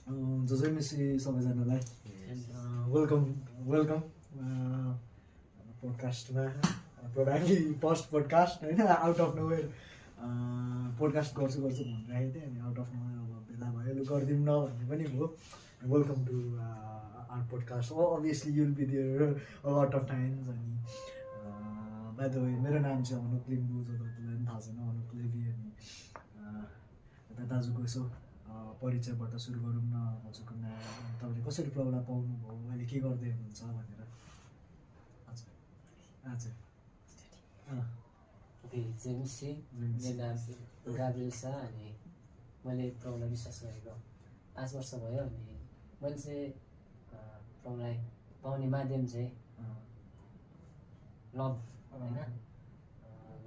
जसैमिसी सबैजनालाई welcome welcome पोडकास्टमा probably first podcast होइन out of nowhere podcast गर्छु भनिरहेको थिएँ अनि आउट अफ नोवेयर अब बेला भयो लु गरिदिउँ न भन्ने पनि भयो welcome to our podcast obviously you'll be there a lot of times अनि बाइ द वे मेरो नाम चाहिँ अनुप लिम्बू जो तपाईँलाई पनि थाहा छैन अनुप लेबी अनि यता दाजुको यसो परिचयबाट सुरु गरौँ न हजुरको नाम तपाईँले कसरी प्रौढा पाउनुभयो अहिले के गर्दै हुनुहुन्छ भनेर हजुर हजुर जेम्सी मेरो नाम गाब्रिएल शाह अनि मैले प्रौढा विश्वास गरेको 5 वर्ष भयो अनि मैले चाहिँ प्रौढा पाउने माध्यम चाहिँ लभ होइन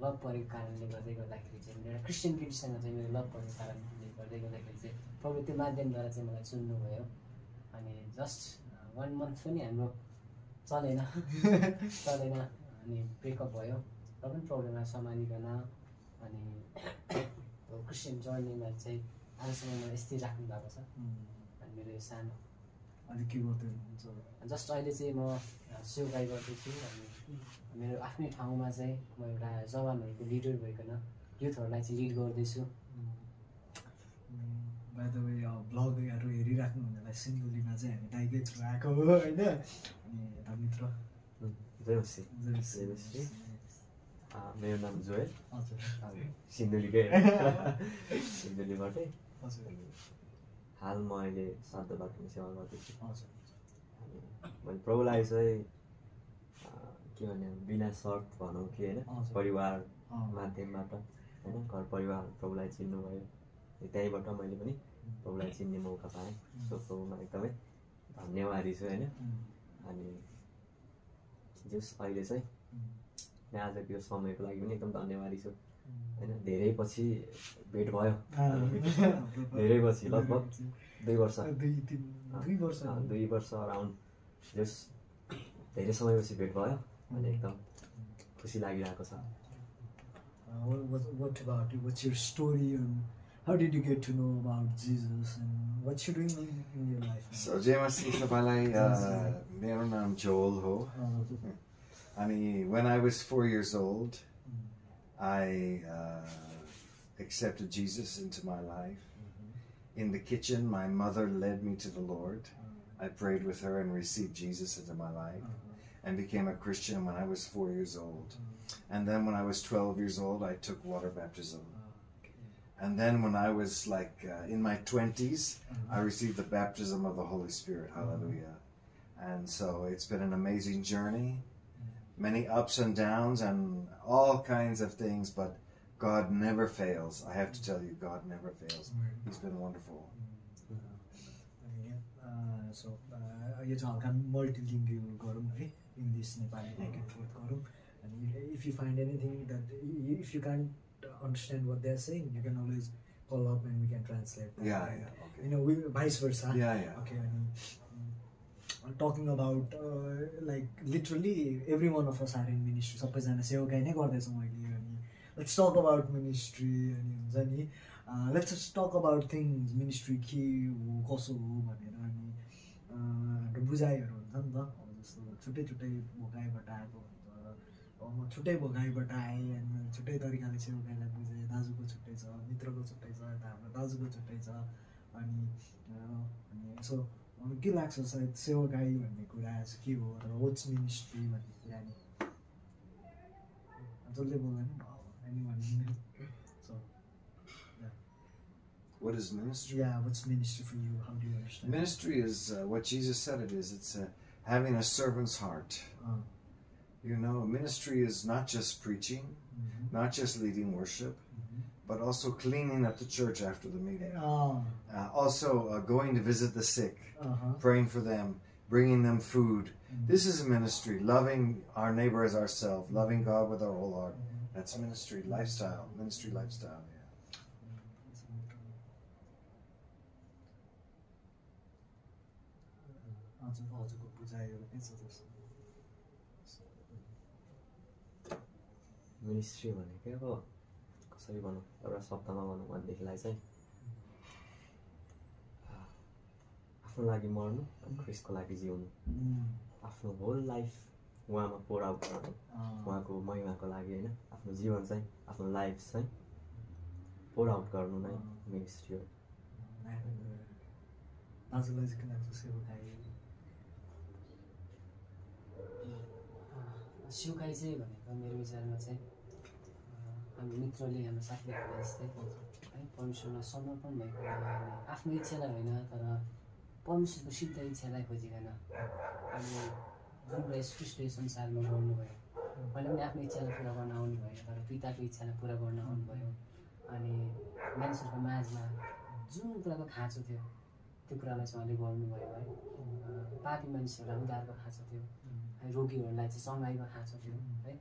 लभ परेको कारणले गर्दाखेरि चाहिँ एउटा क्रिस्चियन केटीसँग चाहिँ मेरो लभ परेको कारणले गर्दाखेरि चाहिँ प्रभु त्यो माध्यमद्वारा चाहिँ मलाई चुन्नुभयो अनि जस्ट 1 मन्थ पनि हाम्रो चलेन अनि ब्रेकअप भयो र पनि प्रब्लमलाई सम्हालिकन अनि क्रिस्चियन जर्नीमा चाहिँ आजसम्म मलाई स्थिर राख्नु भएको छ अनि मेरो यो सानो अनि के गर्दै हुनुहुन्छ जस्ट अहिले चाहिँ म सेवाई गर्दैछु अनि मेरो आफ्नै ठाउँमा चाहिँ म एउटा जवानहरूको लिडर भइकन युथहरूलाई चाहिँ लिड गर्दैछु बाइ द वे ब्लगहरू हेरिराख्नु हुनेलाई सिन्धुलीमा चाहिँ हामी टाइगर थ्रु आएको हो होइन अनि यता मित्र मेरो नाम जोयल हजुर सिन्धुलीकै सिन्धुलीबाटै हाल म अहिले साधुबाटमा सेवा गर्दैछु हजुर अनि मैले प्रभुलाई चाहिँ के भने बिना शर्त भनौँ कि होइन परिवार माध्यमबाट होइन घर परिवार प्रभुलाई चिन्नुभयो त्यहीँबाट मैले पनि प्रभुलाई चिन्ने मौका पाएँ सो प्रभुमा एकदमै धन्यवादी छु होइन अनि जस अहिले चाहिँ आजको यो समयको लागि पनि एकदम धन्यवादी छु होइन धेरै पछि भेट भयो धेरै पछि लगभग 2 वर्ष 2 वर्ष अराउन्ड जस धेरै समयपछि भेट भयो अनि एकदम खुसी लागिरहेको छ What about you? What's your story and how did you get to know about Jesus and what you doing in your life? So JMC तपाईँलाई मेरो नाम Joel हो अनि when I was 4 years old I accepted Jesus into my life. In the kitchen my mother led me to the Lord. I prayed with her and received Jesus into my life and became a Christian when I was 4 years old. And then when I was 12 years old, I took water baptism. And then when I was like in my 20s, I received the baptism of the Holy Spirit. Hallelujah. And so it's been an amazing journey. Many ups and downs and all kinds of things, but God never fails. I have to tell you, God never fails. He's been wonderful. So यो चाहिँ हल्का multilingual गरौँ है English Nepali back and forth गरौँ अनि if you find anything that if you can't understand what they are saying you can always call up and we can translate you know vice versa okay अनि talking about like literally every one of us are in ministry सबैजना सेवकाई नै गर्दैछौँ अहिले अनि let's talk about ministry अनि हुन्छ नि let's talk about things ministry के हो कसो हो भनेर अनि हाम्रो बुझाइहरू हुन्छ नि त अब जस्तो छुट्टै छुट्टै भोकाइबाट आएको हुन्छ अब म छुट्टै भोकाइबाट आएँ अनि मैले छुट्टै तरिकाले सेवकाईलाई बुझेँ दाजुको छुट्टै छ मित्रको छुट्टै छ यता हाम्रो दाजुको छुट्टै छ अनि यसो के लाग्छ सायद सेवकाई भन्ने कुरा चाहिँ के हो अथवा वाट्स मिनिस्ट्री भन्ने कुरा नि जसले बोल्दैन so What is ministry? Yeah, what's ministry for you? How do you understand? Ministry is what Jesus said it is. It's having a servant's heart. You know, ministry is not just preaching, not just leading worship, but also cleaning up the church after the meeting. Also going to visit the sick, praying for them, bringing them food. This is ministry. Loving our neighbor as ourselves, loving God with our whole heart. That's ministry lifestyle. Ministry lifestyle. Yeah. हजुरको बुझाइहरू के छ जस्तो ministry भनेकै अब कसरी भनौँ एउटा शब्दमा भनौँ भनेदेखिलाई चाहिँ आफ्नो लागि मर्नु ख्रिस्टको लागि जिउनु आफ्नो होल लाइफ उहाँमा पोर आउट गर्नु उहाँको महिमाको लागि होइन आफ्नो जीवन चाहिँ आफ्नो लाइफ चाहिँ पोर आउट गर्नु नै मिनिस्ट्री हो दाजुलाई चाहिँ के लाग्छ सेवकाई सेवकाई चाहिँ भनेको मेरो विचारमा चाहिँ हाम्रो मित्रले हाम्रो साथीले भने जस्तै है परमेश्वरमा समर्पण भएको आफ्नो इच्छालाई होइन तर परमेश्वरको सिद्ध इच्छालाई खोजिकन अनि जुन कुरा सृष्टि संसारमा गर्नुभयो मैले पनि आफ्नो इच्छालाई पुरा गर्न आउनु भयो तर पिताको इच्छालाई पुरा गर्न आउनुभयो अनि मानिसहरूको माझमा जुन कुराको खाँचो थियो त्यो कुरालाई चाहिँ उहाँले गर्नुभयो है पापी मानिसहरूलाई उद्धारको खाँचो थियो है रोगीहरूलाई चाहिँ सँगाइको खाँचो थियो है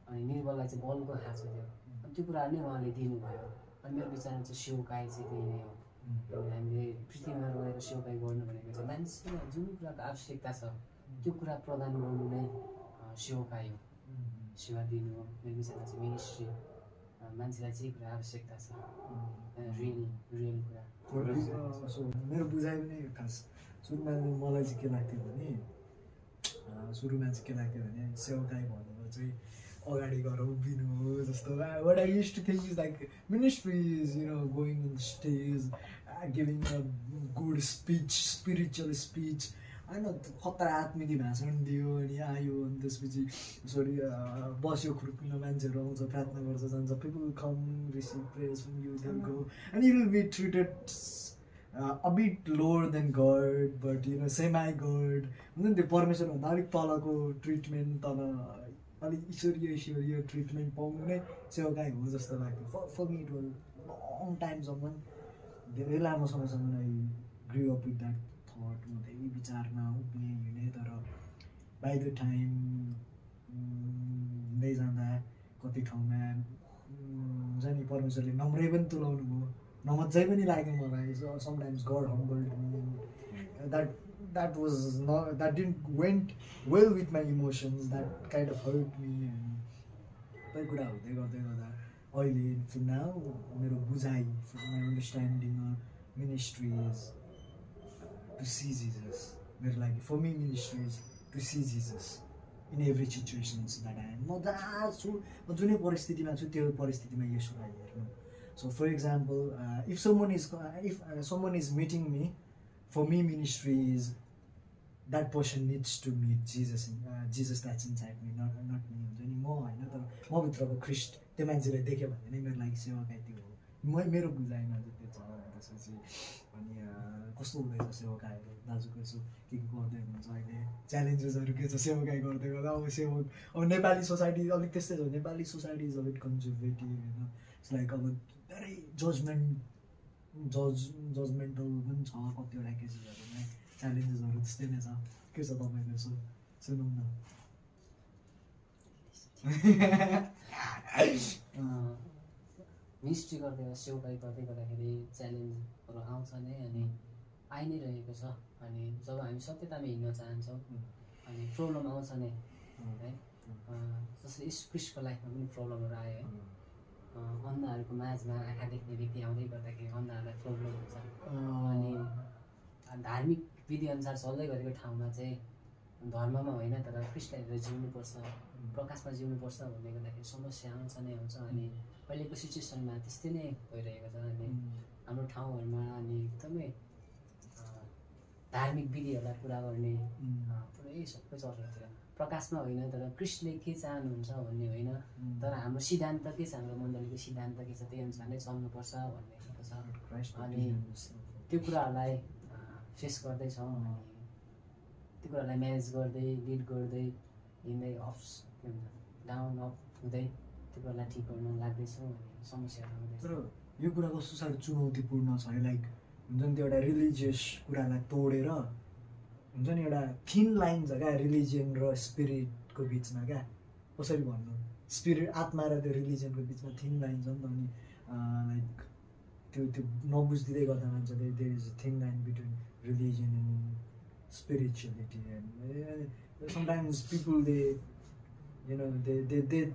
अनि निर्बललाई चाहिँ बलको खाँचो थियो अनि त्यो कुराहरू नै उहाँले दिनुभयो अनि मेरो विचारमा चाहिँ सेवकाई चाहिँ त्यही नै हो हामीले पृथ्वीमा रहेर सेवकाई गर्नु भनेको चाहिँ मानिसलाई जुन कुराको आवश्यकता छ त्यो कुरा प्रदान गर्नु नै सेवकाई हो सेवा दिनु हो मेरो विचारमा चाहिँ मिनिस्ट्री मान्छेलाई जे कुरा आवश्यकता छ रियल कुरा मेरो बुझाइ पनि खास सुरुमा मलाई चाहिँ के लाग्थ्यो भने सेवकाई भनेर चाहिँ अगाडि गएर उभिनु हो जस्तो what I used to think is like ministry is going on stage giving a good speech spiritual speech होइन खतरा आत्मिक भाषण दियो अनि आयो अनि त्यसपछि बस्यो खुर्किन मान्छेहरू आउँछ प्रार्थना गर्छ जान्छ people come receive prayers from you then go and you will be treated a bit lower than God but semi God हुन्छ नि त्यो परमेश्वरभन्दा अलिक तलको ट्रिटमेन्ट तल अलिक ईश्वरीय ट्रिटमेन्ट पाउनु नै सेवकाई हो जस्तो लाग्थ्यो for me it was long टाइमसम्म धेरै लामो समयसम्म I grew up with that thought म त्यही विचारमा उभिने हिँडेँ तर बाई द टाइम हुँदै जाँदा कति ठाउँमा हुन्छ नि परमेश्वरले नम्रै पनि तुलाउनु भयो नमज्जै पनि लाग्यो मलाई sometimes God humbled me that didn't went well with my emotions that kind of hurt me and त्यही कुरा हुँदै गर्दा अहिले for now मेरो बुझाइ my understanding ministry is to see Jesus मेरो लागि for me ministry is to see Jesus in every situation that I am म जहाँ छु म जुनै परिस्थितिमा छु त्यो परिस्थितिमा येशूलाई हेर्नु so for example if someone is meeting me for me ministry is that person needs to meet Jesus that's inside me not me हुन्छ नि म होइन तर म भित्रको ख्रिस्ट त्यो मान्छेले देख्यो भने नै मेरो लागि सेवकाई त्यो हो मेरो बुझाइमा चाहिँ त्यो छ त्यसपछि अनि कस्तो हुँदैछ सेवकाईहरू दाजुको यसो के गर्दै हुनुहुन्छ अहिले च्यालेन्जेसहरू के छ सेवकाई गर्दै गर्दा अब नेपाली सोसाइटी अलिक त्यस्तै छ नेपाली सोसाइटी इज अलिक कन्जर्भेटिभ होइन इट्स लाइक अब धेरै जजमेन्टल पनि छ कतिवटा केसेसहरूमा च्यालेन्जेसहरू त्यस्तै नै छ के छ तपाईँको यसो सुनौँ न मिनिस्ट्री गर्दै सेवकाई गर्दै गर्दाखेरि च्यालेन्जहरू आउँछ नै अनि आइ नै रहेको छ अनि जब हामी सत्यतामा हिँड्न चाहन्छौँ अनि प्रब्लम आउँछ नै है जस्तै यस क्रिस्टको लाइफमा पनि प्रब्लमहरू आयो है अन्धाहरूको माझमा आँखा देख्ने व्यक्ति आउँदै गर्दाखेरि अन्धाहरूलाई प्रब्लम हुन्छ अनि धार्मिक विधिअनुसार चल्दै गरेको ठाउँमा चाहिँ धर्ममा होइन तर क्रिस्टलाई हेरेर जिउनुपर्छ प्रकाशमा जिउनुपर्छ भन्ने गर्दाखेरि समस्या आउँछ नै आउँछ अनि अहिलेको सिचुएसनमा त्यस्तै नै भइरहेको छ अनि हाम्रो ठाउँहरूमा अनि एकदमै धार्मिक विधिहरूलाई पुरा गर्ने पुरै सबै चर्चहरूतिर प्रकाशमा होइन तर क्रिस्टले के चाहनुहुन्छ भन्ने होइन तर हाम्रो सिद्धान्त के छ हाम्रो मण्डलीको सिद्धान्त के छ त्यही अनुसार नै चल्नुपर्छ भन्ने खालको छ अनि त्यो कुराहरूलाई फेस गर्दैछौँ अनि त्यो कुरालाई म्यानेज गर्दै लिड गर्दै हिँड्दै अप्स के भन्छ डाउन अप हुँदै त्यो कुरालाई ठिक गर्न लाग्दैछौँ अनि समस्याहरू आउँदैछ तर यो कुरा कस्तो साह्रो चुनौतीपूर्ण छ लाइक हुन्छ नि त्यो एउटा रिलिजियस कुरालाई तोडेर हुन्छ नि एउटा थिन लाइन छ क्या रिलिजियन र स्पिरिटको बिचमा क्या कसरी भन्नु स्पिरिट आत्मा र त्यो रिलिजियनको बिचमा थिन लाइन छ नि त अनि लाइक त्यो नबुझिदिँदै गर्दा मान्छेले there is a thin line between religion and spirituality and sometimes people they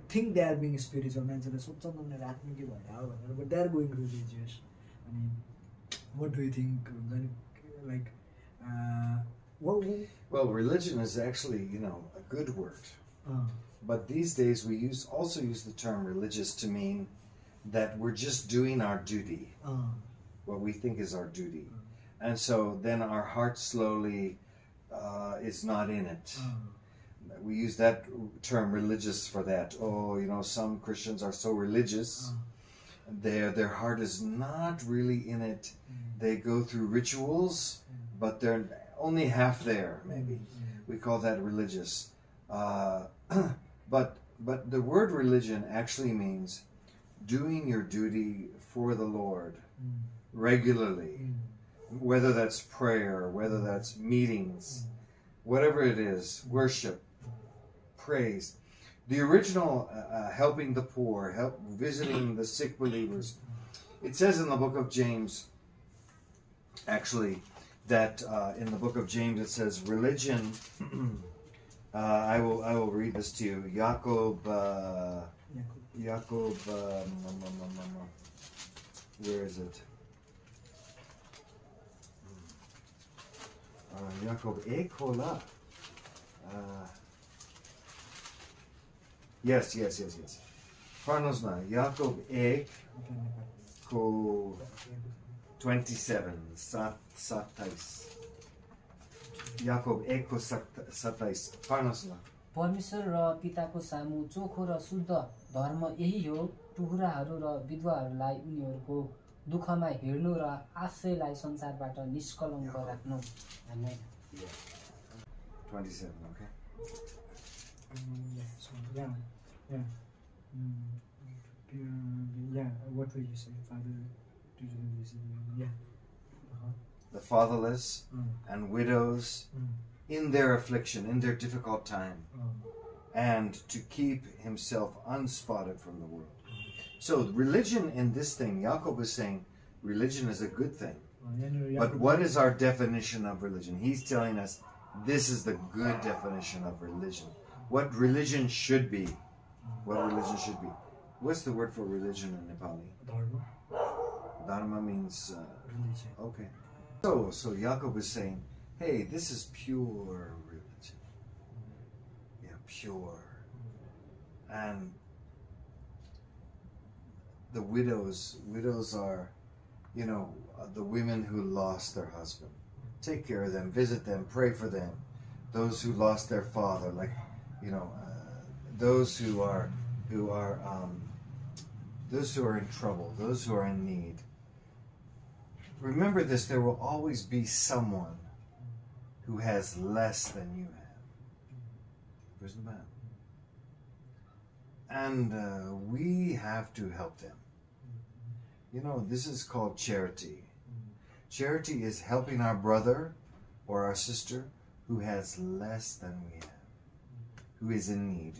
think they are being spiritual मान्छेले सोच्छन् उनीहरू आत्मिकै भएर हो भनेर but they are going religious अनि what do you think like Well, religion is actually, you know, a good word. But these days we also use the term religious to mean that we're just doing our duty, what we think is our duty. And so then our heart slowly is not in it. We use that term religious for that. Oh, you know, some Christians are so religious. Their heart is not really in it. They go through rituals, but they're only half there, maybe. We call that religious. But the word religion actually means doing your duty for the Lord regularly, whether that's prayer, whether that's meetings, whatever it is, worship, praise. The original helping the poor, visiting the sick believers. It says in the book of James, actually, that in the book of James it says religion. I will read this to you. Jacob. Where is it? Jacob Ekola. Yes. Parnosna. Jacob Ek ko 27. Satais. Jacob Ek ko Satais. Parnosna. परमेश्वर र पिताको सामु चोखो र शुद्ध धर्म यही हो, टुहुराहरू र विधवाहरूलाई उनीहरूको दुःखमा हेर्नु र आफैलाई संसारबाट निष्कलङ्क राख्नु। आमेन। 27, okay. What will you say, Father? The fatherless and widows in their affliction, in their difficult time, and to keep himself unspotted from the world. So religion in this thing, Jacob is saying religion is a good thing. But what is our definition of religion? He's telling us this is the good definition of religion. What religion should be. What religion should be. What's the word for religion in Nepali? Dharma. Dharma means... religion. Okay. So Jacob is saying, hey, this is pure religion. Yeah, pure. And the widows are, you know, the women who lost their husband. Take care of them, visit them, pray for them. Those who lost their father, like, you know, those who are in trouble, those who are in need. Remember this, there will always be someone who has less than you have. Isn't that? And we have to help them. You know, this is called charity. Charity is helping our brother or our sister who has less than we have, who is in need,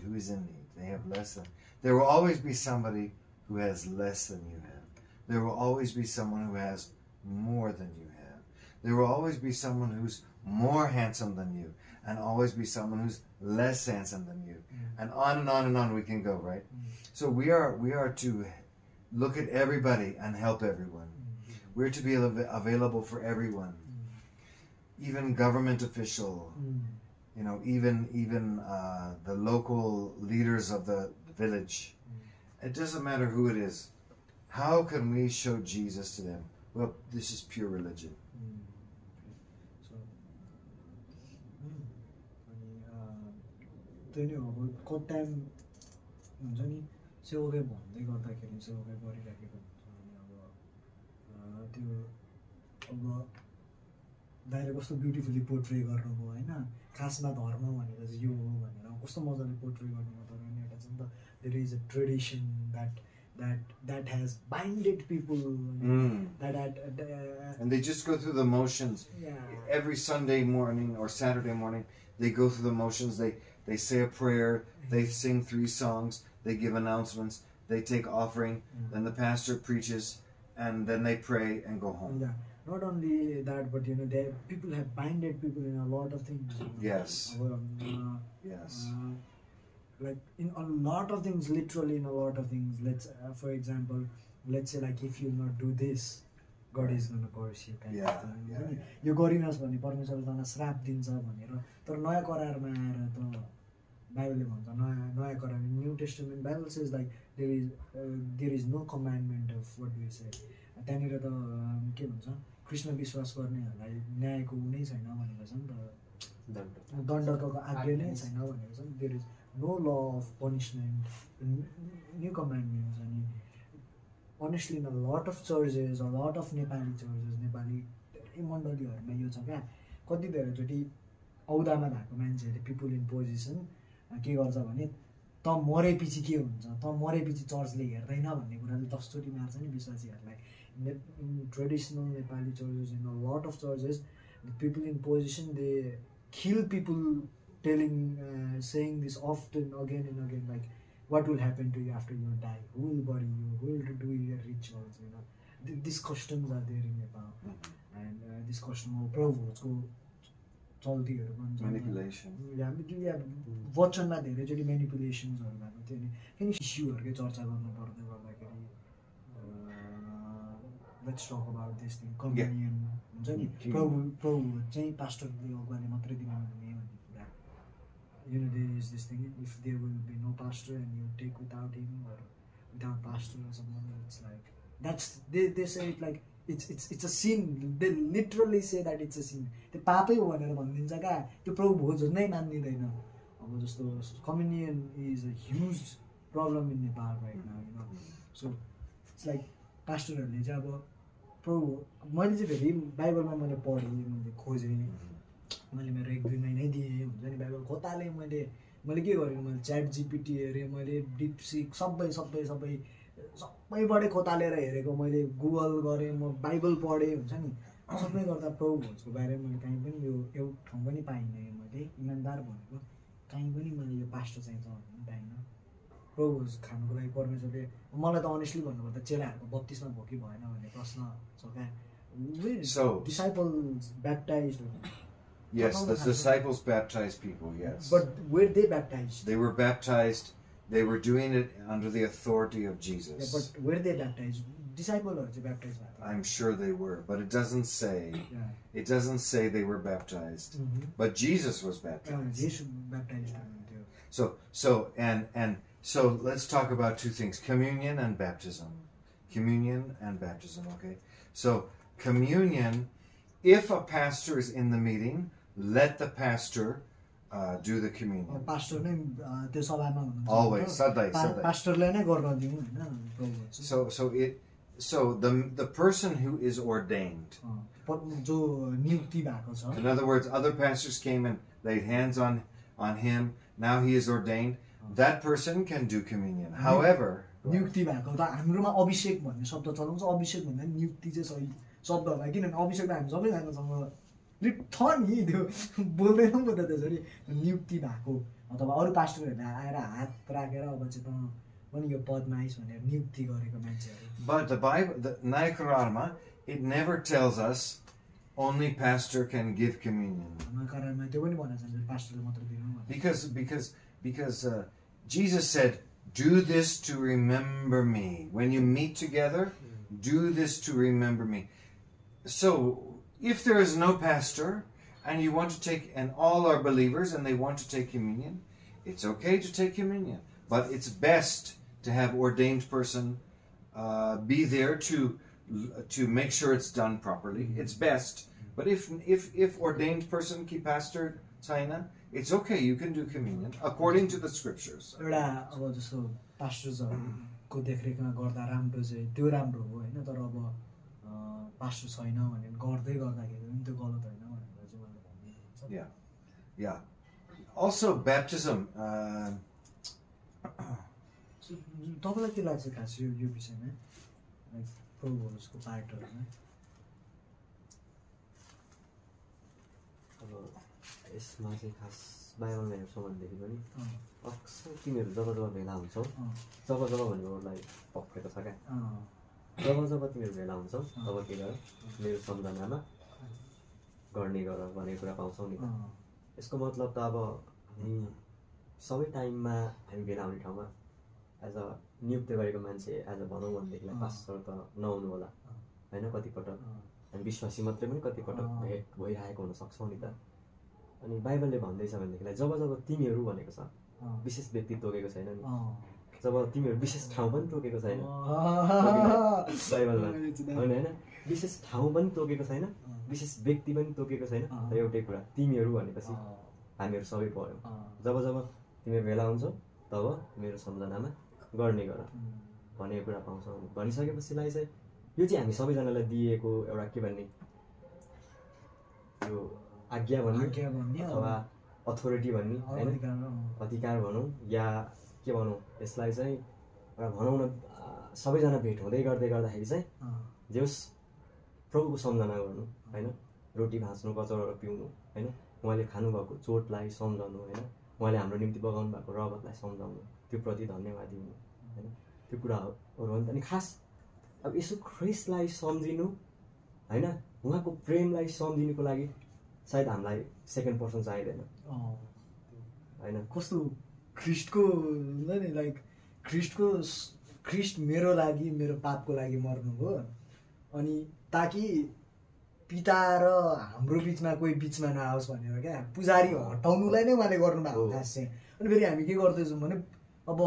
They have less than. There will always be somebody who has less than you have. There will always be someone who has more than you have. There will always be someone who's more handsome than you, and always be someone who's less handsome than you. And on we can go, right? So we are to look at everybody and help everyone. We're to be available for everyone, even government official, you know, even the local leaders of the village. It doesn't matter who it is. How can we show Jesus to them? Well, this is pure religion. त्यही नै अब कति time हुन्छ नि सेवकै भन्दै गर्दाखेरि सेवकै गरिराखेको हुन्छ अनि अब त्यो अब दाइले कस्तो ब्युटिफुल्ली पोर्ट्रे गर्नुभयो होइन खासमा धर्म भनेर चाहिँ यो हो भनेर कस्तो मजाले पोर्ट्रे गर्नुभयो तर नि एउटा चाहिँ नि त there is a tradition that has binded people and they just go through the motions. Every Sunday morning or Saturday morning they go through the motions. They say a prayer, they sing 3 songs, they give announcements, they take offering, then the pastor preaches, and then they pray and go home. Yeah. Not only that, but you know, people have binded people in a lot of things. Yes. Yes. Like in a lot of things, literally in a lot of things. Let's, for example, let's say like if you not do this, God is gonna curse you kind Yeah, of thing, yeah, हुन्छ नि यो गरिनस् भने परमेश्वरले तँलाई श्राप दिन्छ भनेर तर नयाँ करारमा आएर त बाइबलले भन्छ नयाँ करारमा New Testament Bible says like there is no commandment of what we say त्यहाँनिर त के भन्छ कृष्ण विश्वास गर्नेहरूलाई न्यायको ऊ नै छैन भनेको छ नि त दण्डको आज्ञा नै छैन भनेको छ नि there is no law of punishment new commandments अनि honestly in a lot of churches a lot of Nepali churches Nepali धेरै मण्डलीहरूमा यो छ क्या कति धेरैचोटि औदामा भएको मान्छेहरूले पिपुल इन पोजिसन के गर्छ भने त मरेपछि के हुन्छ त मरेपछि चर्चले हेर्दैन भन्ने कुराले 10 चोटि मार्छ नि विश्वासीहरूलाई traditional Nepali churches in a lot of churches people in position they kill people telling saying this often again and again like what will happen to you after you die, who will bury you, who will do your rituals, you know. These customs are there in Nepal and this custom of provoke चल्तीहरू पनि Manipulation. वचनमा धेरैचोटि मेनिपुलेसन्सहरू भएको थियो नि किन इस्युहरूकै चर्चा गर्नु पर्दै गर्दाखेरि let's talk about this thing communion हुन्छ नि प्रभु चाहिँ पास्टरले अगुवाले मात्रै दिनुहुने भन्ने कुरा you know there is this thing if there will be no pastor and you take without him or without pastor or someone it's like that's they say it like it's a sin they literally say that it's a sin त्यो पापै हो भनेर भनिदिन्छ क्या त्यो प्रभु भोज नै मान्दिदैन अब जस्तो communion is a huge problem in Nepal right now you know so it's like पास्टरहरूले चाहिँ अब प्रभु मैले चाहिँ फेरि बाइबलमा मैले पढेँ मैले खोजेँ मैले मेरो 1-2 महिनै दिएँ हुन्छ नि बाइबल खोताले मैले के गरेँ मैले च्याट जिपिटी हेरेँ मैले डिपसिक सबैबाटै खोतालेर हेरेको मैले गुगल गरेँ म बाइबल पढेँ हुन्छ नि सबै गर्दा प्रभु भोजको बारेमा मैले कहीँ पनि यो एउटा ठाउँ पनि पाइनँ मैले इमान्दार भनेको कहीँ पनि मैले यो पास्टर चाहिन्छ भन्ने पनि पाइनँ प्रभु भोज खानुको लागि परमेश्वरले मलाई त अनेस्टली भन्नुपर्दा चेलाहरूको बत्तिसमा भयो कि भएन भन्ने प्रश्न छ क्या disciples baptized Yes, the disciples baptized people, yes. But were they baptized? They were baptized. They were doing it under the authority of Jesus. Yeah, but were they baptized? Disciples are baptized. I'm sure they were, but it doesn't say. Yeah. It doesn't say they were baptized. But Jesus was baptized. Jesus baptized. So let's talk about two things: communion and baptism. Communion and baptism. Okay. So communion. If a pastor is in the meeting, let the pastor do the communion. Pastor नै त्यो सभामा हुनुहुन्छ. Always, sadai. Pastorले नै गर्न दिनु हैन. So the person who is ordained. जो नियुक्ति भएको छ. In other words, other pastors came and laid hands on him. Now he is ordained. That person can do communion. However, नियुक्ति भएको त हाम्रोमा अभिषेक भन्ने शब्द चलाउँछ. अभिषेक भन्दा नियुक्ति चाहिँ सही शब्द होला किनभने अभिषेक त हामी सबैजनासँग छ नि त्यो बोल्दैनौँ त त्यसरी नियुक्ति भएको अथवा अरू पास्टरहरूले आएर हात राखेर अब चाहिँ त पनि यो पदमा आइस भनेर नियुक्ति गरेको मान्छेहरू. But the Bible, the Naya Karama, it never tells us only pastor can give communion. त्यो पनि भनेको छ पास्टरले मात्र दिनु. Because Jesus said, "Do this to remember me." When you meet together, do this to remember me. So, if there is no pastor, and you want to take, and all are believers, and they want to take communion, it's okay to take communion. But it's best to have ordained person be there to make sure it's done properly. It's best. But if ordained person ki pastor China, it's okay. You can do communion according to the scriptures. एउटा अब जस्तो पास्टर्सको देखरेखमा गर्दा राम्रो चाहिँ त्यो राम्रो हो हैन तर अब पास्टर छैन भने गर्दै गर्दाखेरि पनि त्यो गलत होइन भनेर चाहिँ मैले भन्ने. Yeah. Also baptism. तपाईँलाई के लाग्छ खास यो विषयमा लाइक प्रभुहरूको पार्टहरूमा? अब यसमा चाहिँ खास बाइबलमा हेर्छौँ भनेदेखि पनि अक्सर तिमीहरू जब भेला हुन्छौ जब भनेको लाइक पक्रेको छ क्या जब तिमीहरू भेला हुन्छौ तब के गर मेरो सम्झनामा गर्ने गर भन्ने कुरा पाउँछौ नि. यसको मतलब त अब हामी सबै टाइममा हामी भेला हुने ठाउँमा एज अ नियुक्त गरेको मान्छे एज अ भनौँ भनेदेखिलाई पास्टर त नहुनु होला होइन, कतिपटक हामी विश्वासी मात्रै पनि कतिपटक भेट भइरहेको हुनसक्छौँ नि त। अनि बाइबलले भन्दैछ भनेदेखिलाई जब जब तिमीहरू भनेको छ, विशेष व्यक्ति तोकेको छैन नि, जब तिमीहरू विशेष ठाउँ पनि तोकेको छैन बाइबलमा, होइन, विशेष ठाउँ पनि तोकेको छैन, विशेष व्यक्ति पनि तोकेको छैन, तर एउटै कुरा तिमीहरू भनेपछि हामीहरू सबै पढ्यौँ। जब जब तिमीहरू भेला हुन्छौ तब मेरो सम्झनामा गर्ने गर भनेको कुरा पाउँछौँ। भनिसकेपछिलाई चाहिँ यो चाहिँ हामी सबैजनालाई दिएको एउटा के भन्ने यो आज्ञा भन्ने अथवा अथोरिटी भन्ने, होइन, अधिकार भनौँ या के भनौँ यसलाई चाहिँ एउटा भनौँ न, सबैजना भेट हुँदै गर्दाखेरि चाहिँ जे होस् प्रभुको सम्झना गर्नु, होइन, रोटी भाँच्नु, कचौरा पिउनु, होइन, उहाँले खानुभएको चोटलाई सम्झाउनु, होइन, उहाँले हाम्रो निम्ति बगाउनु भएको रगतलाई सम्झाउनु, त्यो प्रति धन्यवाद दिनु, होइन, त्यो कुराहरू हो नि त। अनि खास अब यसो ख्रिस्टलाई सम्झिनु, होइन, उहाँको प्रेमलाई सम्झिनुको लागि सायद हामीलाई सेकेन्ड पर्सन चाहिँदैन, होइन। कस्तो ख्रिस्टको हुन्छ नि, लाइक ख्रिस्ट मेरो लागि, मेरो पापको लागि मर्नुभयो, अनि ताकि पिता र हाम्रो बिचमा कोही बिचमा नआओस् भनेर क्या पुजारी हटाउनुलाई नै उहाँले गर्नुभएको खास चाहिँ। अनि फेरि हामी के गर्दैछौँ भने अब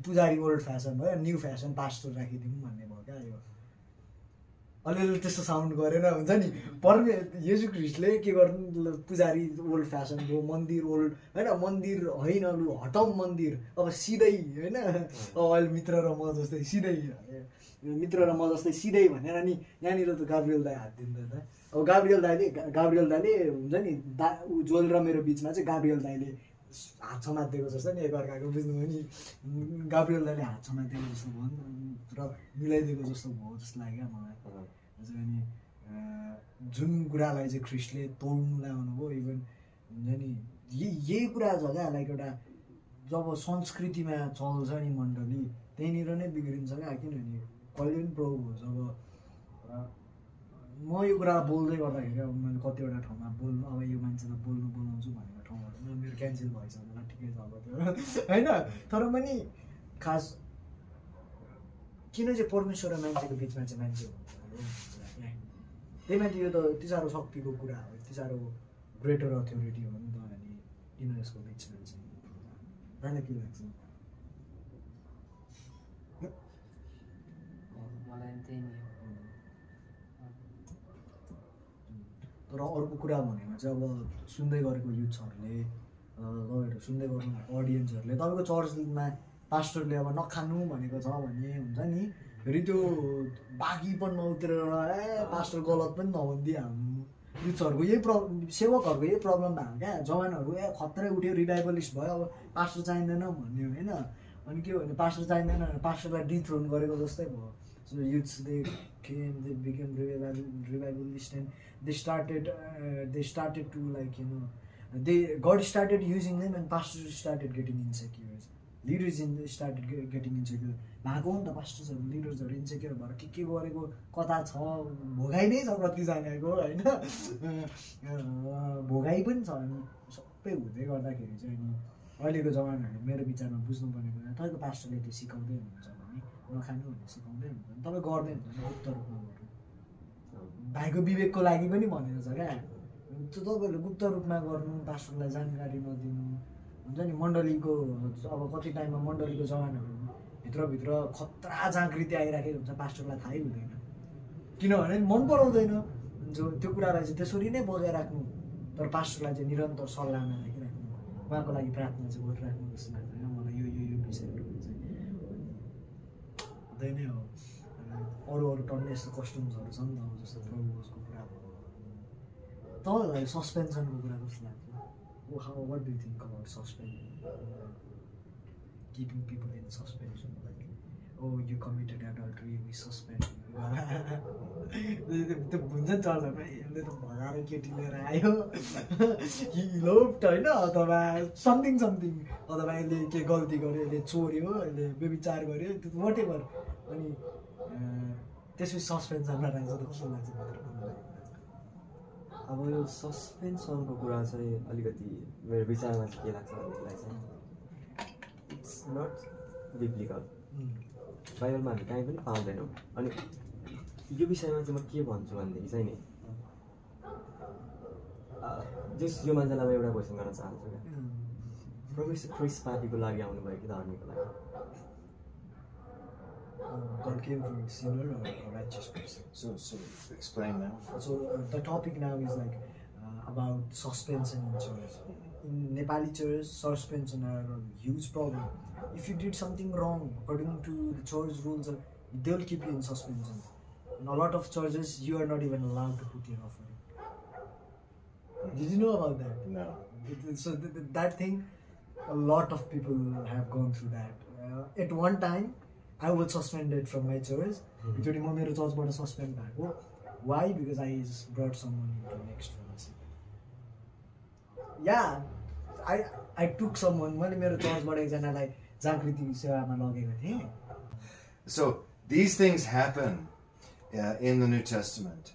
पुजारी ओल्ड फेसन भयो, न्यू फेसन पास्टर राखिदिउँ भन्ने भयो क्या। यो अलिअलि त्यस्तो साउन्ड गरेर हुन्छ नि, येशू ख्रिस्टले के गर्नु, पुजारी ओल्ड फेसन भयो, मन्दिर ओल्ड, होइन, मन्दिर होइन, लु हटाउँ मन्दिर, अब सिधै, होइन, अब अहिले मित्र र म जस्तै सिधै भनेर। अनि यहाँनिर त गाब्रियल दाई हात दिँदैन। अब गाब्रियल दाईले हुन्छ नि, जोल र मेरो बिचमा चाहिँ गाब्रियल दाईले हात समातिदिएको जस्तो नि, एकअर्काको बुझ्नुभयो नि, गाब्रियल दाईले हात समातिदिएको जस्तो भयो र मिलाइदिएको जस्तो भयो जस्तो लाग्यो क्या मलाई। अनि जुन कुरालाई चाहिँ ख्रिस्टले तोड्नुलाई आउनुभयो, इभन हुन्छ नि यही कुरा छ क्या, लाइक एउटा जब संस्कृतिमा चल्छ नि मण्डली त्यहीँनिर नै बिग्रिन्छ क्या। किनभने कहिले पनि प्रभु हो, जब म यो कुरा बोल्दै गर्दाखेरि अब मैले कतिवटा ठाउँमा बोल्नु, अब यो मान्छेलाई बोलाउँछु भनेको ठाउँहरूमा मेरो क्यान्सल भएछ होला, ठिकै छ अब त्यो, होइन। तर पनि खास किन चाहिँ परमेश्वर र मान्छेको बिचमा चाहिँ मान्छे हुन्छ, त्यही माथि यो त यति साह्रो शक्तिको कुरा हो, यति साह्रो ग्रेटर अथोरिटी हो नि त। अनि किन यसको बिचमा चाहिँ तपाईँलाई के लाग्छ? तर अर्को कुरा भनेको चाहिँ अब सुन्दै गरेको युथ्सहरूले, तपाईँहरू सुन्दै गर्नु अडियन्सहरूले, तपाईँको चर्चमा पास्टरले अब नखानु भनेको छ भने हुन्छ नि, फेरि त्यो बाँकी पनि नउत्रेर पास्टर गलत पनि नभनिदिइहाल्नु। युथ्सहरूको यही सेवकहरूको यही प्रब्लम भएको क्या। जवानहरू खत्रै उठ्यो, रिभाइभलिस्ट भयो, अब पास्टर चाहिँदैन भन्यो, होइन। अनि के भने पास्टर चाहिँदैन, पास्टरलाई डिथ्रोन गरेको जस्तै भयो। So youths, they became revivalist, and they started to, like, you know, God started using them, and pastors started getting insecure. Leaders started getting insecure. भएको नि त पास्टर्सहरू, लिडर्सहरू इन्सेक्योर भएर के गरेको कता छ, भोगाइ नै छ कतिजनाको, होइन, भोगाइ पनि छ। अनि सबै हुँदै गर्दाखेरि चाहिँ अनि अहिलेको जवानहरूले मेरो विचारमा बुझ्नुपर्ने कुरा, तपाईँको पास्टरले त्यो सिकाउँदै हुनुहुन्छ भने नखानु भनेर सिकाउँदै हुन्छ भने तपाईँ गर्दै हुन्छ भने गुप्त रूपमा गर्नु, भाइको विवेकको लागि पनि भनेको छ क्या। त्यो तपाईँहरूले गुप्त रूपमा गर्नु, पास्टरलाई जानकारी नदिनु, हुन्छ नि। मण्डलीको अब कति टाइममा मण्डलीको जवानहरू भित्रभित्र खतरा जागृति आइराखेको हुन्छ, पास्टरलाई थाहै हुँदैन, किनभने मन पराउँदैन जो त्यो कुरालाई चाहिँ त्यसरी नै बगाइराख्नु। तर पास्टरलाई चाहिँ निरन्तर सल्लाहमा राखिराख्नु, उहाँको लागि प्रार्थना चाहिँ गरिराख्नु जस्तो लाग्छ होइन मलाई। यो विषयहरू चाहिँ हुँदै नै हो। अरू टन्ने यस्तो कस्टम्सहरू छ नि त, अब जस्तो प्रभुको कुरा भयो। तपाईँहरूलाई सस्पेन्सनको कुरा कस्तो लाग्छ? What do you think about suspension? Keeping people in suspension, like, oh, you committed adultery, we suspend you. त्यो हुन्छ नि चर्चमा, यसले त भगाएर केटी लिएर आयो, हिलोप्ट होइन, अथवा समथिङ अथवा यसले के गल्ती गर्यो, यसले चोर्यो, यसले व्यभिचार गर्यो, त्यो वाट एभर। अनि त्यसपछि सस्पेन्सनमा राख्छ त कस्तो लाग्छ? अब यो सस्पेन्सनको कुरा चाहिँ अलिकति मेरो विचारमा चाहिँ के लाग्छ भनेदेखिलाई चाहिँ इट्स नट बिब्लिकल। बाइबलमा हामी कहीँ पनि पाउँदैनौँ। अनि यो विषयमा चाहिँ म के भन्छु भनेदेखि चाहिँ नि जस यो मान्छेलाई म एउटा क्वेसन गर्न चाहन्छु क्या प्रभु यीशु ख्रिस्ट पापीको लागि आउनुभयो कि धर्मीको लागि God came for a sinner or a righteous person. So explain now. So the topic now is like about suspension in church. In Nepali church, suspension are a huge problem. If you did something wrong according to the church rules, they will keep you in suspension. In a lot of churches, you are not even allowed to put your offering. Did you know about that? No. So that thing, a lot of people have gone through that. At one time, I was suspended from my church. Actually, my church was suspended. Why? Because I just brought someone into next fellowship. Yeah, I took someone. So these things happen in the New Testament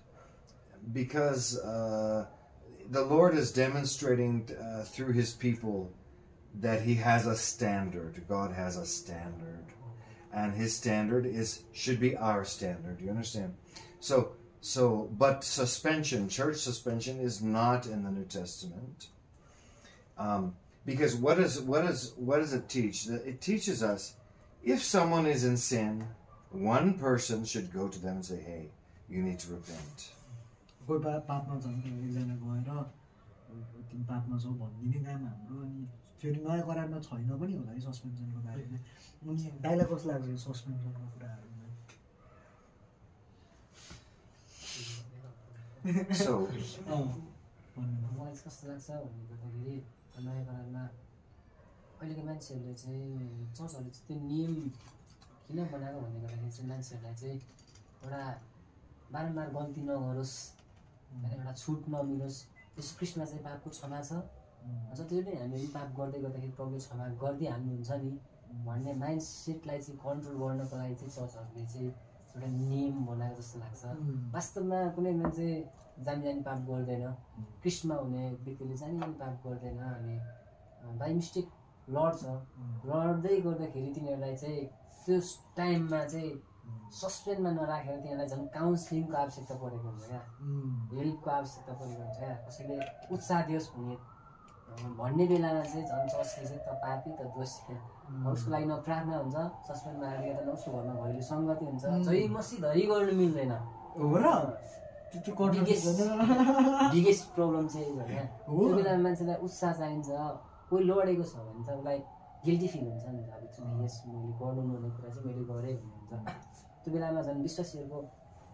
because the Lord is demonstrating through His people that He has a standard. God has a standard, and His standard should be our standard. You understand? But suspension, church suspension, is not in the New Testament. Because what does it teach? It teaches us if someone is in sin, one person should go to them and say, "Hey, you need to repent." So मलाई कस्तो लाग्छ भन्दाखेरि नयाँ करारमा अहिलेको मान्छेहरूले चाहिँ चर्चहरूले चाहिँ त्यो नियम किन बनाएको भन्ने गर्दाखेरि चाहिँ मान्छेहरूलाई चाहिँ एउटा बारम्बार गल्ती नगरोस् होइन, एउटा छुट नमिलोस्। यस कृष्णमा चाहिँ पापको क्षमा छ, जति पनि हामीले पाप गर्दै गर्दाखेरि प्रभुले क्षमा गर्दै हाल्नुहुन्छ नि भन्ने माइन्ड सेटलाई चाहिँ कन्ट्रोल गर्नको लागि चाहिँ चर्चहरूले चाहिँ एउटा नियम बनाएको जस्तो लाग्छ। वास्तवमा कुनै मान्छे जानी पाप गर्दैन, कृष्णमा हुने व्यक्तिले जानी पाप गर्दैन अनि बाई मिस्टेक लड्छ। लड्दै गर्दाखेरि तिनीहरूलाई चाहिँ त्यो टाइममा चाहिँ सस्पेन्डमा नराखेर तिनीहरूलाई झन् काउन्सिलिङको आवश्यकता परेको हुन्छ क्या, हेल्पको आवश्यकता परेको हुन्छ क्या। कसैले उत्साह दियोस् भन्ने बेलामा चाहिँ झन् चर्चले चाहिँ त पापी त दोषी, उसको लागि न प्रार्थना हुन्छ, सस्पेन्डमा राखेर त उसको घरमा घरेलु सङ्गति हुन्छ, जही मसी धरी गर्नु मिल्दैन। बिगेस्ट प्रब्लम चाहिँ हो क्या। त्यो बेलामा मान्छेलाई उत्साह चाहिन्छ। कोही लडेको छ भने त उसलाई गिल्टी फिल हुन्छ नि त, अब चाहिँ यस मैले गर्नु नहुने कुरा चाहिँ मैले गरेँ भन्ने हुन्छ। त्यो बेलामा झन् विश्वासीहरूको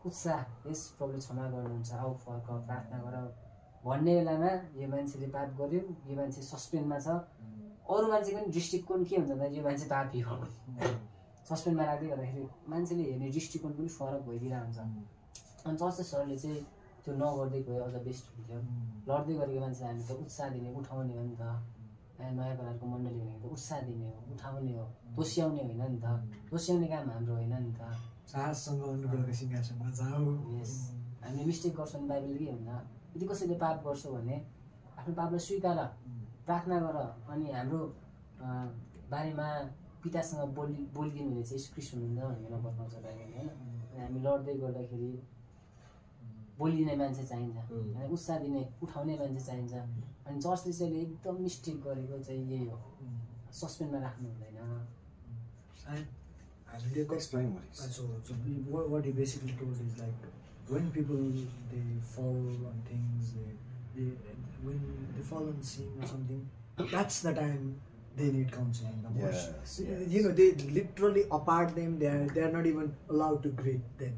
उत्साह, यस प्रभुले क्षमा गर्नुहुन्छ, आऊ फर्क प्रार्थना गर भन्ने बेलामा यो मान्छेले पाप गर्यो, यो मान्छे सस्पेन्डमा छ, अरू मान्छेको पनि दृष्टिकोण के हुन्छ भन्दा यो मान्छे पापी हो। सस्पेन्डमा राख्दै गर्दाखेरि मान्छेले हेर्ने दृष्टिकोण पनि फरक भइदिरहेको हुन्छ। अनि चर्चेसहरूले चाहिँ त्यो नगर्दै गयो अझ बेस्ट हुन्थ्यो। लड्दै गरेको मान्छेलाई हामी त उत्साह दिने, उठाउने हो नि त। नयाँ प्रकारको मण्डली भनेको त उत्साह दिने हो, उठाउने हो, दोस्याउने होइन नि त। दोस्याउने काम हाम्रो होइन नि त। साहससँग अनुग्रहको सिंहासनमा जाऊ। यस, हामीले मिस्टेक गर्छौँ भने बाइबलले के भन्दा यदि कसैले पाप गर्छ भने आफ्नो पापलाई स्वीकार, प्रार्थना गर, अनि हाम्रो बारेमा पितासँग बोलिदिनु भने चाहिँ कृष्ण हुनुहुन्छ भनेर बताउँछ बाइबलले होइन। हामी लड्दै गर्दाखेरि बोलिदिने मान्छे चाहिन्छ, होइन, उत्साह दिने, उठाउने मान्छे चाहिन्छ। अनि चर्चले चाहिँ एकदम मिस्टेक गरेको चाहिँ यही हो, सस्पेन्डमा राख्नु हुँदैन। explain what he said. So what he basically told is like when people they fall on things, when they fall on sin or something, that's the time they need counseling the most. Yes. You know, they literally apart them. They are not even allowed to greet them.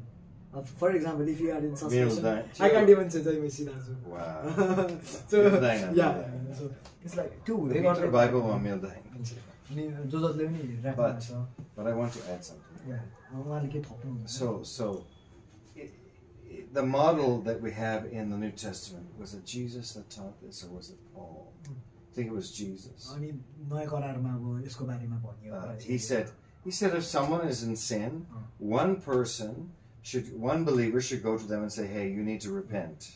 For example, if you are in suspension, I can't even say Jai Mesi Dazu. Wow. So yeah, so it's like two. They got the Bible on meal day. But I want to add something. Yeah. So the model that we have in the New Testament, was it Jesus that taught this, or was it Paul? I think it was Jesus. He said if someone is in sin, one believer should go to them and say, "Hey, you need to repent."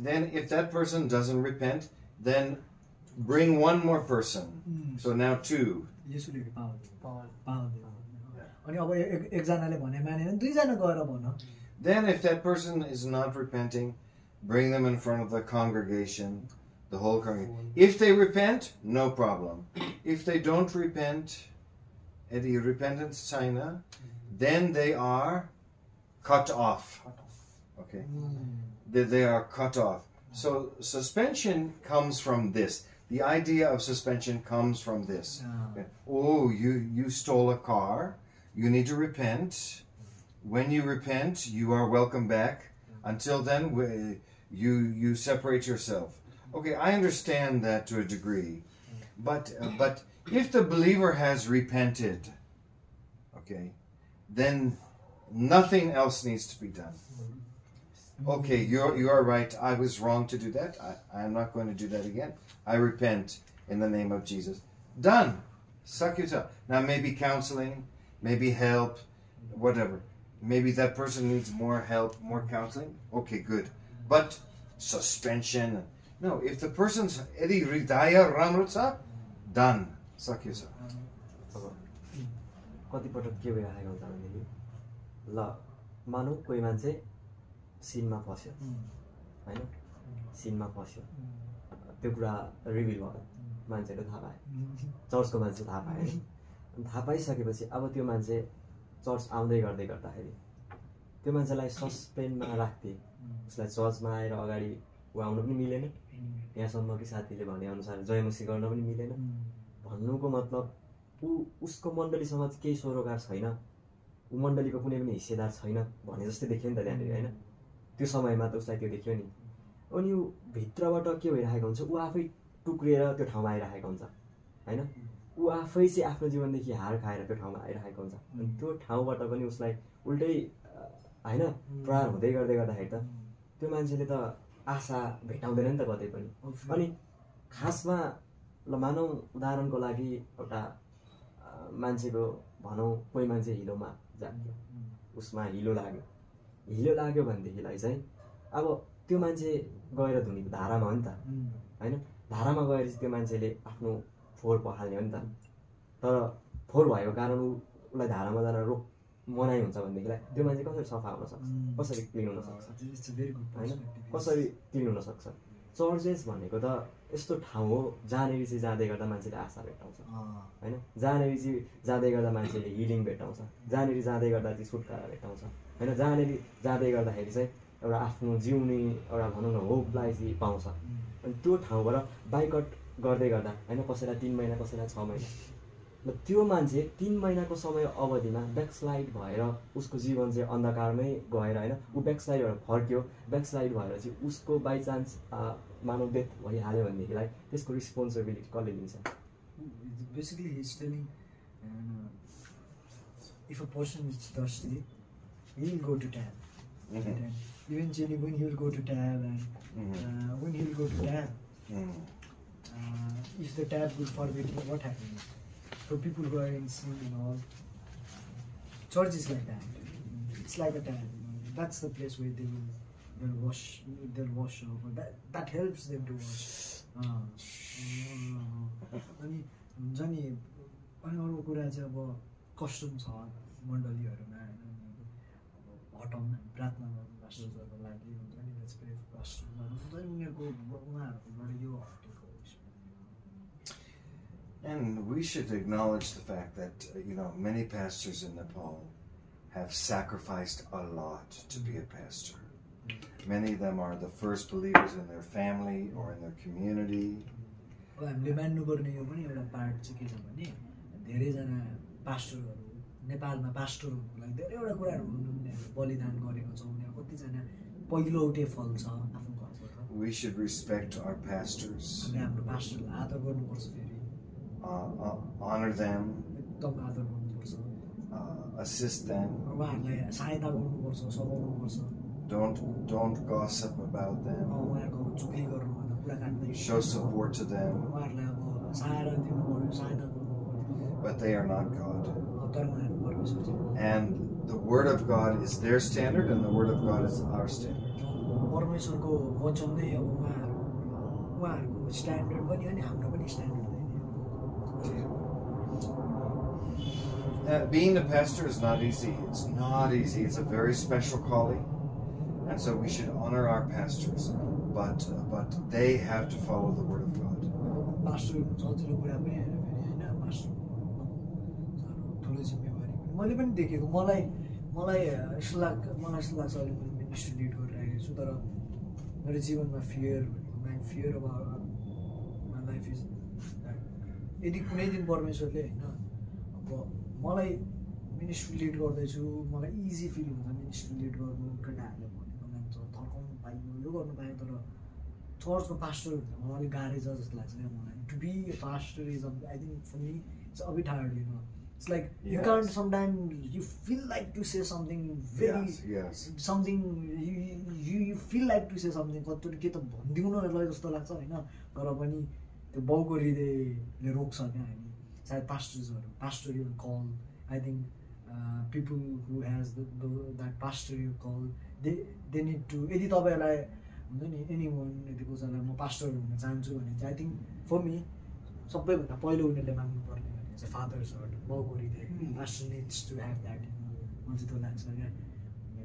Then if that person doesn't repent, then bring one more person. So now two. येशूले पाउँदैन अनि अब एकजनाले भने मानेन दुईजना गएर भन. Then if that person is not repenting, bring them in front of the congregation, the whole congregation. If they repent, no problem. If they don't repent, यदि repentance छैन, then they are cut off. Okay? They are cut off. So suspension comes from this. The idea of suspension comes from this. Okay. Oh, you stole a car. You need to repent. When you repent, you are welcome back. Until then, you separate yourself. Okay, I understand that to a degree. But if the believer has repented, okay, then nothing else needs to be done. Okay, you are right. I was wrong to do that. I am not going to do that again. I repent in the name of Jesus. Done. Suck it up. Now maybe counseling, maybe help, whatever. Maybe that person needs more help, more counseling. Okay, good. But suspension. No, if the person's edi hridaya राम्रो छ, done. Suck it up. कतिपटक के भइरहेको हुन्छ भनेदेखि ल मानौ कोही मान्छे सिनमा फस्यो हैन सिनमा फस्यो त्यो कुरा रिभिल भयो मान्छेले थाहा पाए चर्चको मान्छे थाहा पाए अनि थाहा पाइसकेपछि अब त्यो मान्छे चर्च आउँदै गर्दै गर्दाखेरि त्यो मान्छेलाई सस्पेन्डमा राख्थे उसलाई चर्चमा आएर अगाडि उ आउन पनि मिलेन यहाँसम्म कि साथीले भने अनुसार जयमसी गर्न पनि मिलेन भन्नुको मतलब उसको मण्डलीसँग केही सरोकार छैन उ मण्डलीको कुनै पनि हिस्सेदार छैन भने जस्तै देखियो नि त त्यहाँनिर हैन त्यो समयमा त उसलाई त्यो देखियो नि अनि उ भित्रबाट के भइरहेको हुन्छ उ आफै टुक्रिएर त्यो ठाउँमा आइरहेको हुन्छ हैन उ आफै चाहिँ आफ्नो जीवनदेखि हार खाएर त्यो ठाउँमा आइरहेको हुन्छ अनि त्यो ठाउँबाट पनि उसलाई उल्टै हैन प्रहार हुँदै गर्दै गर्दाखेरि त त्यो मान्छेले त आशा भेटाउँदैन नि त कतै पनि अनि खासमा ल मानौ उदाहरणको लागि एउटा मान्छेको भनौं कोही मान्छे हिलोमा जान्छ उसमा हिलो लाग्यो भनेदेखिलाई चाहिँ अब त्यो मान्छे गएर धुनी धारामा हो नि त हैन धारामा गएर चाहिँ त्यो मान्छेले आफ्नो फोहोर पखाल्ने हो नि त तर फोहोर भएको कारण उसलाई धारामा जान रोक मनाइ हुन्छ भनेदेखिलाई त्यो मान्छे कसरी सफा हुन सक्छ कसरी क्लिन हुन सक्छ हैन कसरी क्लिन हुन सक्छ चर्चेस भनेको त यस्तो ठाउँ हो जहाँनेरि चाहिँ जाँदै गर्दा मान्छेले आशा भेटाउँछ हैन जहाँनेरि चाहिँ जाँदै गर्दा मान्छेले हिलिङ भेटाउँछ जहाँनेरि जाँदै गर्दा चाहिँ छुटकारा भेटाउँछ हैन जहाँनेरि जाँदै गर्दाखेरि चाहिँ एउटा आफ्नो जिउने एउटा भनौँ न होपलाई चाहिँ पाउँछ अनि त्यो ठाउँबाट बाइकट गर्दै गर्दा हैन कसैलाई 3 महिना कसैलाई 6 महिना ल त्यो मान्छे 3 महिनाको समय अवधिमा ब्याकस्लाइड भएर उसको जीवन चाहिँ अन्धकारमै गएर हैन उ ब्याकस्लाइड भएर फर्क्यो ब्याकस्लाइड भएर चाहिँ उसको बाइ चान्स मानव डेथ भइहाल्यो भनेदेखिलाई त्यसको रिस्पोन्सिबिलिटी कसले लिन्छ basically he is telling if a person is thirsty he will go to tab eventually when he will go to tab and when he will go to tab if the tab will forget him what happens for people who are in sin and all church is like that it's like a tab that's the place where they'll wash over that helps them to wash अनि हुन्छ नि अनि अरू कुरा चाहिँ अब custom छ मण्डलीहरुमा हटाउन प्रार्थना गर्नु पास्टरहरुको लागि हुन्छ नि लेट्स प्रे फर पास्टर हुन्छ नि उनीहरुकोबाट यो हटेको And we should acknowledge the fact that many pastors in Nepal have sacrificed a lot to be a pastor. Many of them are the first believers in their family or in their community. हामीले मान्नुपर्ने यो पनि एउटा part चाहिँ के छ भने धेरैजना पास्टरहरू नेपालमा पास्टरहरूको लागि धेरैवटा कुराहरू उनीहरूले बलिदान गरेको छ उनीहरू कतिजना पहिलोटे फल छ आफ्नो घरबाट We should respect our pastors. हाम्रो पास्टरलाई आदर गर्नुपर्छ फेरि honor them. एकदम आदर गर्नुपर्छ assist them. उहाँहरूलाई सहायता गर्नुपर्छ सघाउनुपर्छ Don't gossip about them. उहाँहरूको चुगली गर्नु Show support to them. But they are not God. And the Word of God is their standard, and the Word of God is our standard. Being a pastor is not easy. It's not easy. It's a very special calling, and so we should honor our pastors. But they have to follow the word of God. Pastor सजिलो कुरा पनि होइन फेरि होइन pastor ठुलो जिम्मेवारी पनि मैले पनि देखेको मलाई यस्तो लाग्छ अहिले मैले मिनिस्ट्री लिड गरिरहेको छु तर मेरो जीवनमा फियर अब माई लाइफ इज यदि कुनै दिन परमेश्वरले होइन अब मलाई मिनिस्ट्री लिड गर्दैछु मलाई इजी फिल हुन्छ मिनिस्ट्री लिड गर्नु केटाहरूले भनेको मान्छ थर्काउनु पाइयो यो गर्नु पायो तर चर्चको पास्टर मलाई अलिक गाह्रै छ जस्तो लाग्छ क्या मलाई to be a pastor is I think for me it's a bit hard you know it's like you can't sometime you feel like to say something very something you feel like to say something कतिचोटि के त भनिदिउँ न ल जस्तो लाग्छ होइन तर पनि त्यो बाउको हृदयले रोक्छ क्या हामी सायद pastoral call I think people who has that pastoral call they need to यदि तपाईहरुलाई हुन्छ नि एनीवन यदि कसैलाई म पास्टर हुन चाहन्छु भने चाहिँ I think for me सबैभन्दा पहिलो उनीहरूले माग्नु पर्ने भने चाहिँ फादर्स हर्ट बाउको हृदय pastor needs to have that मलाई चाहिँ त्यो लाग्छ क्या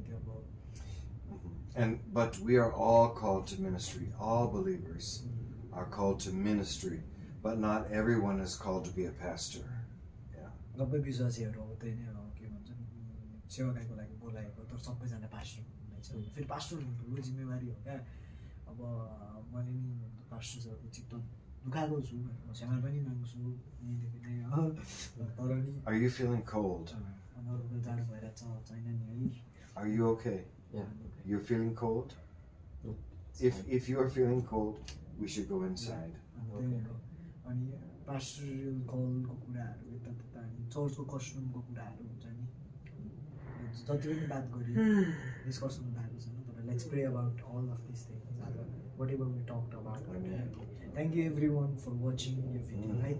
त्यो अब but we are all called to ministry. All believers are called to ministry, but not everyone is called to be a pastor. सबै विश्वासीहरू अब त्यही नै हो के भन्छ सेवाकाईको लागि बोलाएको तर सबैजना पास्टर हुँदैछ फेरि पास्टर हुनु ठुलो जिम्मेवारी हो क्या अब मैले नि पास्टर्सहरूको चित्त दुखाएको छु क्षमा पनि माग्छु यहीँदेखि नै तर नि Are you feeling cold? अरूको जाडो भइरहेको छैन नि है Are you okay? Yeah. You're feeling cold? If you are feeling cold, we should go inside. अनि पास्टरल कलको कुराहरू यताउता चर्चको कस्टमको कुराहरू हुन्छ नि जति पनि बात गरियो डिस्कसन भएको छैन तर let's pray about all of this things what ever we talked about thank you every one for watching यो भिडियो है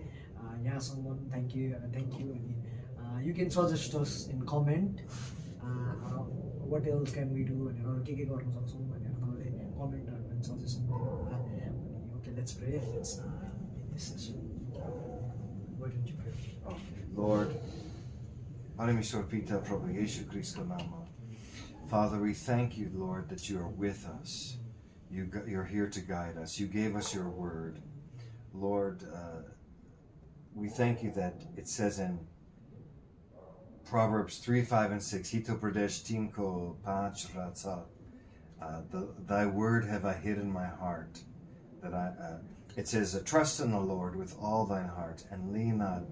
यहाँसम्म थ्याङ्क यू अनि you can suggest us in comment what else can we do भनेर अरू के गर्नु सक्छौँ भनेर तपाईँले कमेन्टहरू पनि सजेसन दिनु होला okay let's pray let's this session. Why don't you pray? Okay. Lord, Parameshwar Pita Prabhu Yeshu Kristo Nama. Father, we thank you, Lord, that you are with us. You're here to guide us. You gave us your word. Lord, we thank you that it says in Proverbs 3, 5, and 6, Hito Pradesh Timko Panch Ratsa, thy word have I hid in my heart, that it says, trust in the Lord with all thine heart, and lean not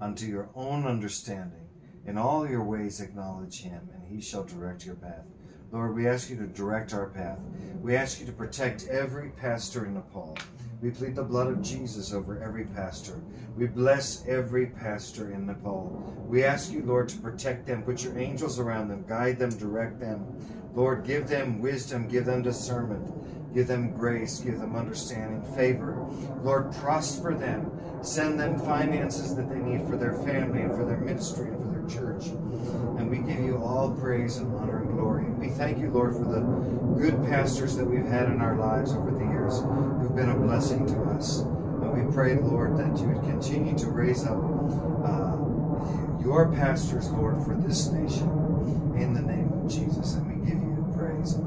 unto your own understanding. In all your ways acknowledge him, and he shall direct your path. Lord, we ask you to direct our path. We ask you to protect every pastor in Nepal. We plead the blood of Jesus over every pastor. We bless every pastor in Nepal. We ask you, Lord, to protect them. Put your angels around them. Guide them, direct them. Lord, give them wisdom. Give them discernment. Give them grace, give them understanding, favor. Lord, prosper them. Send them finances that they need for their family and for their ministry and for their church. And we give you all praise and honor and glory. We thank you, Lord, for the good pastors that we've had in our lives over the years who've been a blessing to us. And we pray, Lord, that you would continue to raise up your pastors, Lord, for this nation in the name of Jesus. And we give you praise.